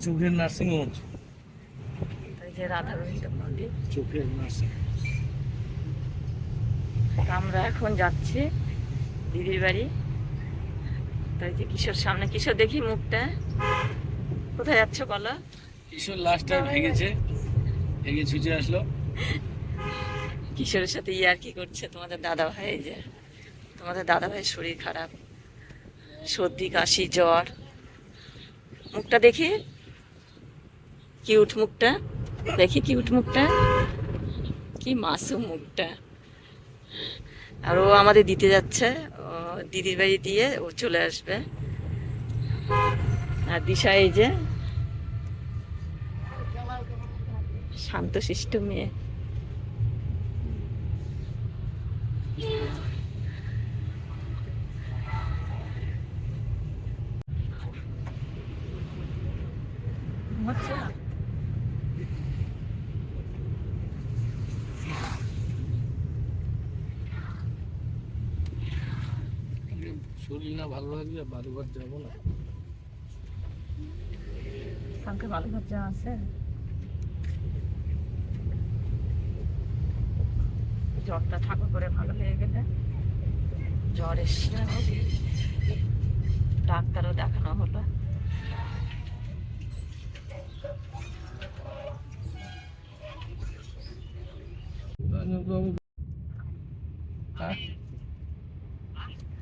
চোখের nursing home, এই যে রাধা গোবিন্দ মন্দির। চোখের নার্সিং। আমরা এখন যাচ্ছি দিদির বাড়ি। তাই যে কিশোর সামনে, কিশোর দেখি মুখটা। কোথায় যাচ্ছ বলো? কিশোর লাস্টটা ভেঙেছে, ভেঙে ছুটে আসলো। কিশোরের সাথে ইয়ার কি করছে তোমাদের দাদা ভাই। এই যে তোমাদের দাদা ভাইয়ের শরীর খারাপ, সর্দি কাশি জ্বর। মুখটা দেখি, কিউট মুখটা দেখি, কিউট মুখটা, কি মাসুম মুখটা। আর ও আমাদের দিতে যাচ্ছে, ও দিদির বাড়ি দিয়ে ও চলে আসবে। আর দিশা এই যে শান্তশিষ্ট মেয়ে। শরীর না ভালো লাগলে বালুঘাট যাবো না। কালকে বালুঘাট যাওয়া আছে। জ্বরটা ঠাকুর করে ভালো হয়ে গেলে, জ্বর এসছে, ডাক্তারও দেখানো হলো। হ্যাঁ?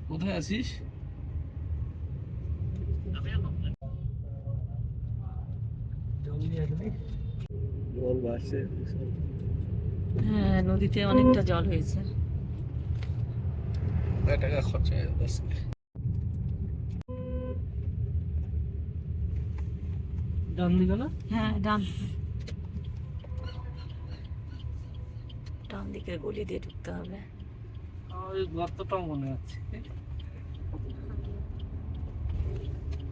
কোথায় আছিস? জল বাড়ছে। হ্যাঁ, নদীতে অনেকটা জল হয়েছে। টাকা খরচা হয়ে যাচ্ছে। ডান দিকে না? হ্যাঁ, ডান ডান দিকের গলি দিয়ে ঢুকতে হবে। ওই গর্তটাও মনে আছে।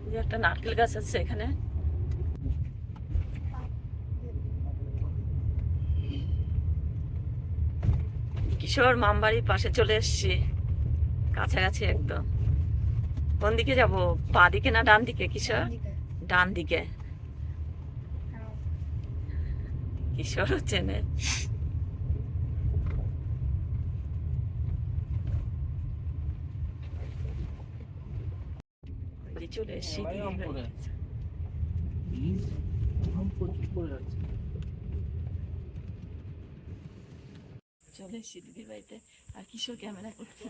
এই একটা নারকেল গাছ আছে এখানে। কিশোর মামবাড়ির পাশে চলে এসছি, কাছাকাছি একদম। কোন দিকে যাব, পা দিকে না ডান দিকে কিশোর? ডান দিকে। কিশোরও চেনে। চলে এসছি চলে এসছি দিদির বাড়িতে। আর কিশোর ক্যামেরা করছে।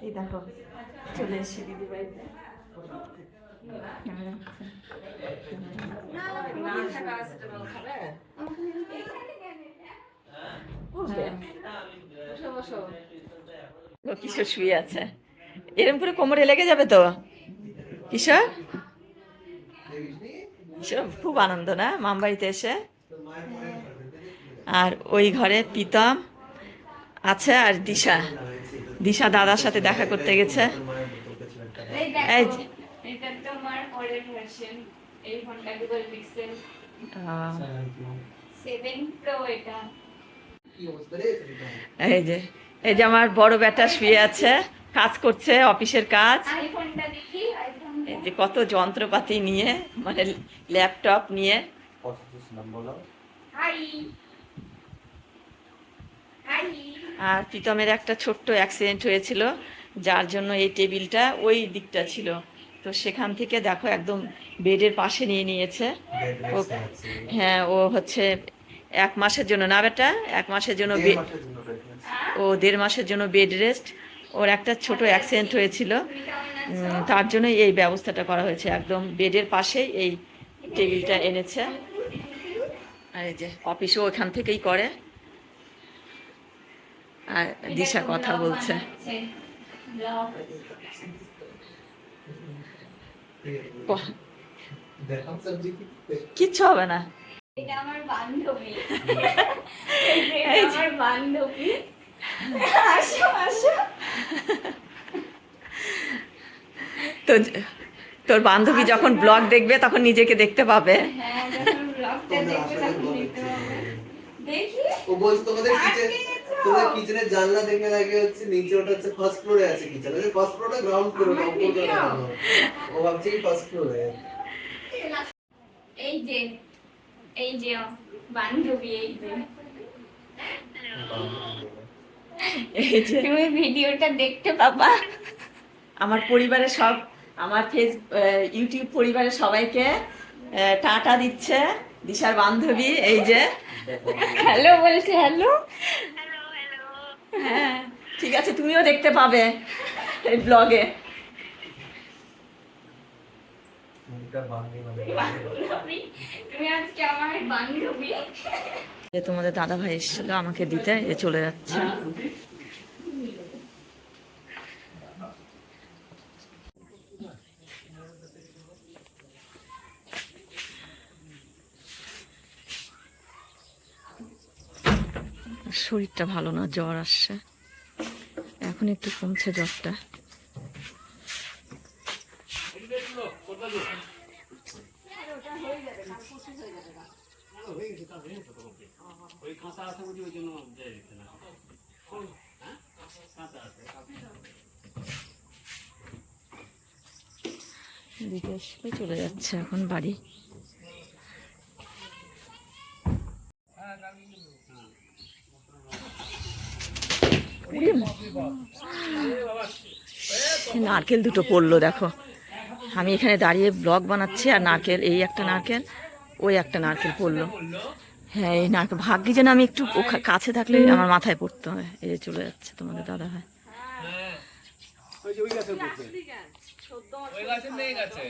এই দেখো চলে এসছি দিদি বাড়িতে। কিশোর শুয়ে আছে, এরম করে কোমরে লেগে যাবে তো। কিশোর কিশোর খুব আনন্দ না মামবাড়িতে এসে। আর ওই ঘরে প্রীতম আছে আর দিশা। দিশা দাদার সাথে দেখা করতে গেছে। এই যে এটা তোমার পরের ভার্সন, এই ফোনটা গুগল পিক্সেল 7 প্রো। এটা এই যে এই যে আমার বড় বেটা শুয়ে আছে, কাজ করছে, অফিসের কাজ। আইফোনটা দেখি, আইফোন এই যে কত যন্ত্রপাতি নিয়ে, মানে ল্যাপটপ নিয়ে। High high. আর প্রীতমের একটা ছোট্ট অ্যাক্সিডেন্ট হয়েছিল, যার জন্য এই টেবিলটা ওই দিকটা ছিল, তো সেখান থেকে দেখো একদম বেডের পাশে নিয়ে নিয়েছে ও। হ্যাঁ, ও হচ্ছে 1 মাসের জন্য না বেটা, 1 মাসের জন্য ও 1.5 মাসের জন্য বেড রেস্ট। ওর একটা ছোট অ্যাক্সিডেন্ট হয়েছিল, তার জন্য এই ব্যবস্থাটা করা হয়েছে, একদম বেডের পাশেই এই টেবিলটা এনেছে। আর এই যে অফিসও ওখান থেকেই করে। আর দিশা কথা বলছে। কিচ্ছু হবে না। এটা আমার বান্ধবী। এটা আমার বান্ধবী। আসো আসো। তো তোর বান্ধবী যখন ব্লগ দেখবে তখন নিজেকে দেখতে পাবে। হ্যাঁ, যখন ব্লগটা দেখবে তখন দেখতে পাবে। দেখি ও বলছে তোমাদের কিচেনের জানলা দেখে লাগে হচ্ছে নিচে ওটা হচ্ছে ফার্স্ট ফ্লোরে আছে কিচেন, ওই ফার্স্ট ফ্লোরটা গ্রাউন্ড ফ্লোরে না, উপরে video? না। ও ভাবছে কি ফার্স্ট ফ্লোরে। এই যে বান্ধবী, এই যে এই যে তুমি ভিডিওটা দেখতে পাবা। আমার পরিবারের সব, আমার ইউটিউব পরিবারের সবাইকে টাটা দিচ্ছে দিশার বান্ধবী। এই যে হ্যালো বলছে, হ্যালো। হ্যাঁ ঠিক আছে, তুমিও দেখতে পাবে এই ব্লগে। তুমি আজকে আমার বান্ধবী। যে তোমাদের দাদা ভাই এসেছিল আমাকে দিতে, এ চলে যাচ্ছে। শরীরটা ভালো না, জ্বর আসছে, এখন একটু কমছে জ্বরটা। দিতে আসলে চলে যাচ্ছে এখন বাড়ি। নারকেল দুটো পড়লো দেখো, আমি এখানে দাঁড়িয়ে ব্লগ বানাচ্ছি আর নারকেল, এই একটা নারকেল, ওই একটা নারকেল পড়লো। হ্যাঁ এই নারকেল, ভাগ্যি যেন আমি একটু কাছে থাকলে আমার মাথায় পড়তে হয়। এই যে চলে যাচ্ছে তোমাদের দাদা ভাই। ওই গাছের নেই গাছে